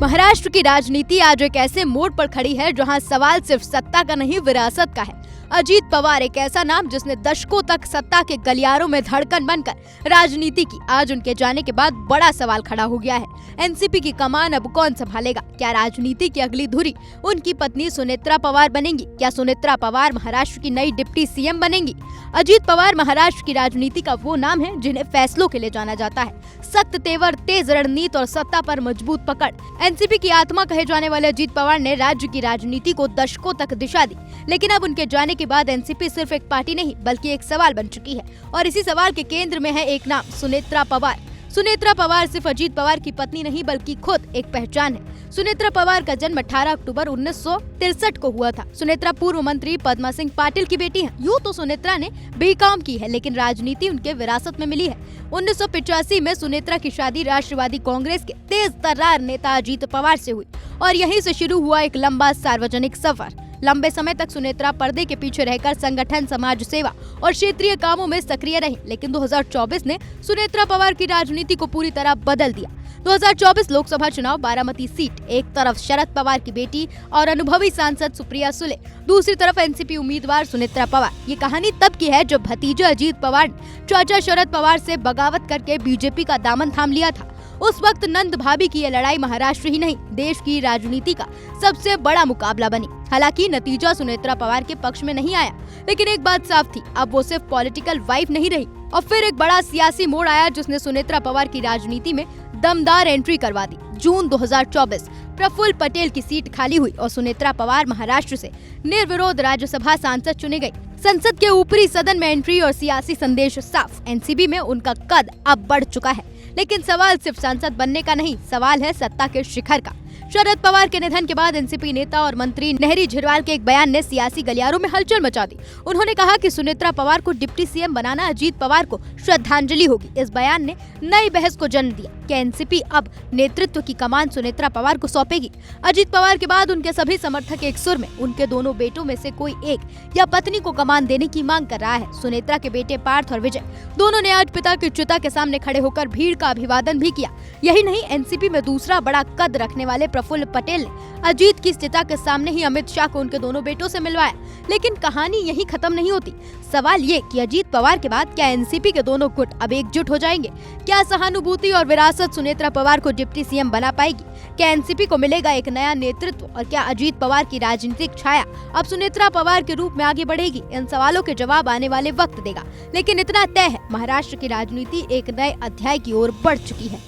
महाराष्ट्र की राजनीति आज एक ऐसे मोड़ पर खड़ी है जहां सवाल सिर्फ सत्ता का नहीं, विरासत का है। अजीत पवार एक ऐसा नाम जिसने दशकों तक सत्ता के गलियारों में धड़कन बनकर राजनीति की, आज उनके जाने के बाद बड़ा सवाल खड़ा हो गया है। एनसीपी की कमान अब कौन संभालेगा? क्या राजनीति की अगली धुरी उनकी पत्नी सुनेत्रा पवार बनेंगी? क्या सुनेत्रा पवार महाराष्ट्र की नई डिप्टी सीएम बनेंगी? अजीत पवार महाराष्ट्र की राजनीति का वो नाम है जिन्हें फैसलों के लिए जाना जाता है। सख्त तेवर, तेज रणनीति और सत्ता पर मजबूत पकड़। एनसीपी की आत्मा कहे जाने वाले अजीत पवार ने राज्य की राजनीति को दशकों तक दिशा दी, लेकिन अब उनके जाने के बाद एनसीपी सिर्फ एक पार्टी नहीं बल्कि एक सवाल बन चुकी है। और इसी सवाल के केंद्र में है एक नाम, सुनेत्रा पवार। सुनेत्रा पवार सिर्फ अजीत पवार की पत्नी नहीं बल्कि खुद एक पहचान है। सुनेत्रा पवार का जन्म 18 अक्टूबर 1963 को हुआ था। सुनेत्रा पूर्व मंत्री पद्मा सिंह पाटिल की बेटी है। यूँ तो सुनेत्रा ने बीकॉम की है, लेकिन राजनीति उनके विरासत में मिली है। 1985 में सुनेत्रा की शादी राष्ट्रवादी कांग्रेस के तेज तर्रार नेता अजीत पवार से हुई और यहीं से शुरू हुआ एक लंबा सार्वजनिक सफर। लंबे समय तक सुनेत्रा पर्दे के पीछे रहकर संगठन, समाज सेवा और क्षेत्रीय कामों में सक्रिय रही, लेकिन 2024 ने सुनेत्रा पवार की राजनीति को पूरी तरह बदल दिया। 2024 लोकसभा चुनाव, बारामती सीट, एक तरफ शरद पवार की बेटी और अनुभवी सांसद सुप्रिया सुले, दूसरी तरफ एनसीपी उम्मीदवार सुनेत्रा पवार। ये कहानी तब की है जब भतीजे अजीत पवार ने चाचा शरद पवार से बगावत करके बीजेपी का दामन थाम लिया था। उस वक्त नंद भाभी की ये लड़ाई महाराष्ट्र ही नहीं, देश की राजनीति का सबसे बड़ा मुकाबला बनी। हालांकि नतीजा सुनेत्रा पवार के पक्ष में नहीं आया, लेकिन एक बात साफ थी, अब वो सिर्फ पॉलिटिकल वाइफ नहीं रही। और फिर एक बड़ा सियासी मोड़ आया जिसने सुनेत्रा पवार की राजनीति में दमदार एंट्री करवा दी। जून 2024 प्रफुल्ल पटेल की सीट खाली हुई और सुनेत्रा पवार महाराष्ट्र से निर्विरोध राज्यसभा सांसद चुनी गई। संसद के ऊपरी सदन में एंट्री और सियासी संदेश साफ, एनसीपी में उनका कद अब बढ़ चुका है। लेकिन सवाल सिर्फ सांसद बनने का नहीं, सवाल है सत्ता के शिखर का। शरद पवार के निधन के बाद एनसीपी नेता और मंत्री नेहरी झिरवाल के एक बयान ने सियासी गलियारों में हलचल मचा दी। उन्होंने कहा कि सुनेत्रा पवार को डिप्टी सीएम बनाना अजीत पवार को श्रद्धांजलि होगी। इस बयान ने नई बहस को जन्म दिया कि एनसीपी अब नेतृत्व की कमान सुनेत्रा पवार को सौंपेगी। अजीत पवार के बाद उनके सभी समर्थक एक सुर में उनके दोनों बेटों में से कोई एक या पत्नी को कमान देने की मांग कर रहा है। सुनेत्रा के बेटे पार्थ और विजय दोनों ने आज पिता की चिता के सामने खड़े होकर भीड़ का अभिवादन भी किया। यही नहीं, एनसीपी में दूसरा बड़ा कद रखने वाले प्रफुल्ल पटेल ने अजीत की चिता के सामने ही अमित शाह को उनके दोनों बेटों से मिलवाया। लेकिन कहानी यही खत्म नहीं होती। सवाल ये कि अजीत पवार के बाद क्या एनसीपी के दोनों गुट अब एकजुट हो जाएंगे? क्या सहानुभूति और विरासत सुनेत्रा पवार को डिप्टी सीएम बना पाएगी? क्या एनसीपी को मिलेगा एक नया नेतृत्व? और क्या अजीत पवार की राजनीतिक छाया अब सुनेत्रा पवार के रूप में आगे बढ़ेगी? इन सवालों के जवाब आने वाले वक्त देगा, लेकिन इतना तय है, महाराष्ट्र की राजनीति एक नए अध्याय की ओर बढ़ चुकी है।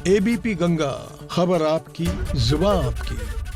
एबीपी गंगा, खबर आपकी, जुबान आपकी।